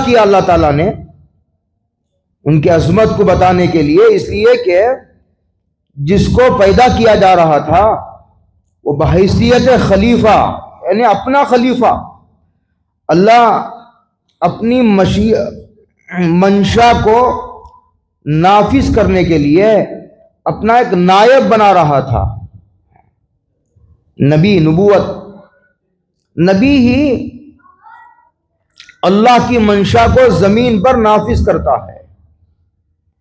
کیا اللہ تعالیٰ نے ان کی عظمت کو بتانے کے لیے، اس لیے کہ جس کو پیدا کیا جا رہا تھا وہ بحیثیت خلیفہ، یعنی اپنا خلیفہ، اللہ اپنی منشا کو نافذ کرنے کے لیے اپنا ایک نائب بنا رہا تھا۔ نبی، نبوت، نبی ہی اللہ کی منشا کو زمین پر نافذ کرتا ہے،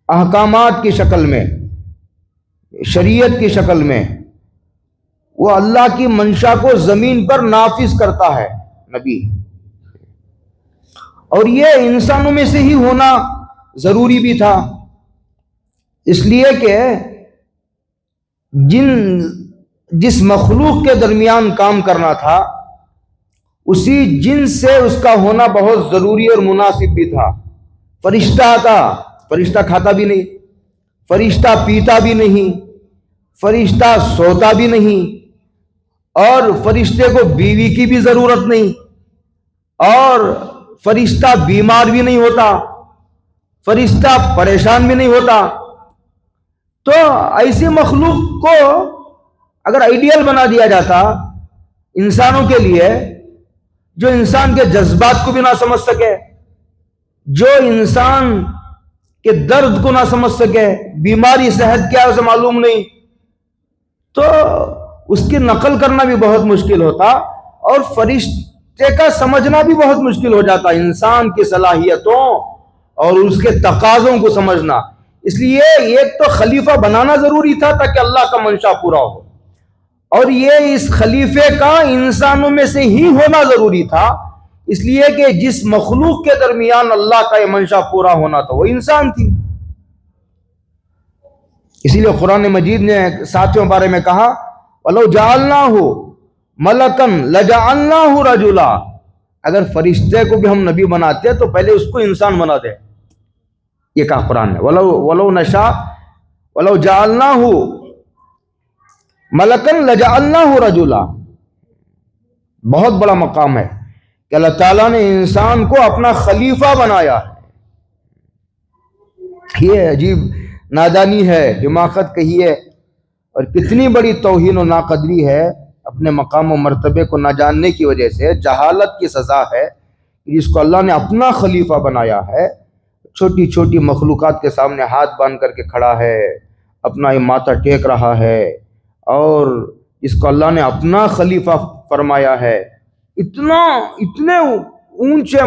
احکامات کی شکل میں، شریعت کی شکل میں وہ اللہ کی منشا کو زمین پر نافذ کرتا ہے نبی۔ اور یہ انسانوں میں سے ہی ہونا ضروری بھی تھا، اس لیے کہ جس مخلوق کے درمیان کام کرنا تھا اسی جنس سے اس کا ہونا بہت ضروری اور مناسب بھی تھا۔ فرشتہ تھا، فرشتہ کھاتا بھی نہیں، فرشتہ پیتا بھی نہیں، فرشتہ سوتا بھی نہیں، اور فرشتے کو بیوی کی بھی ضرورت نہیں، اور فرشتہ بیمار بھی نہیں ہوتا، فرشتہ پریشان بھی نہیں ہوتا۔ تو ایسی مخلوق کو اگر آئیڈیل بنا دیا جاتا انسانوں کے لیے، جو انسان کے جذبات کو بھی نہ سمجھ سکے، جو انسان کے درد کو نہ سمجھ سکے، بیماری صحت کیا ہے اسے معلوم نہیں، تو اس کی نقل کرنا بھی بہت مشکل ہوتا، اور فرشتے کا سمجھنا بھی بہت مشکل ہو جاتا، انسان کی صلاحیتوں اور اس کے تقاضوں کو سمجھنا۔ اس لیے ایک تو خلیفہ بنانا ضروری تھا تاکہ اللہ کا منشا پورا ہو، اور یہ اس خلیفے کا انسانوں میں سے ہی ہونا ضروری تھا، اس لیے کہ جس مخلوق کے درمیان اللہ کا یہ منشا پورا ہونا تھا وہ انسان تھی۔ اسی لیے قرآن مجید نے ساتھیوں بارے میں کہا وَلَوْ جَعَلْنَاهُ مَلَكًا لَجَعَلْنَاهُ رَجُلًا، اگر فرشتے کو بھی ہم نبی بناتے تو پہلے اس کو انسان بنا دے، یہ کہا قرآن نے، وَلَوْ نَشَاءُ وَلَوْ جَعَلْنَاهُ مَلَكًا لَجَعَلْنَاهُ رَجُلًا۔ بہت بڑا مقام ہے کہ اللہ تعالیٰ نے انسان کو اپنا خلیفہ بنایا ہے۔ یہ عجیب نادانی ہے، حماقت کہی ہے، اور کتنی بڑی توہین و ناقدری ہے اپنے مقام و مرتبے کو نہ جاننے کی وجہ سے، جہالت کی سزا ہے جس کو اللہ نے اپنا خلیفہ بنایا ہے، چھوٹی چھوٹی مخلوقات کے سامنے ہاتھ باندھ کر کے کھڑا ہے، اپنا ماتھا ٹیک رہا ہے، اور اس کو اللہ نے اپنا خلیفہ فرمایا ہے۔ اتنے اونچے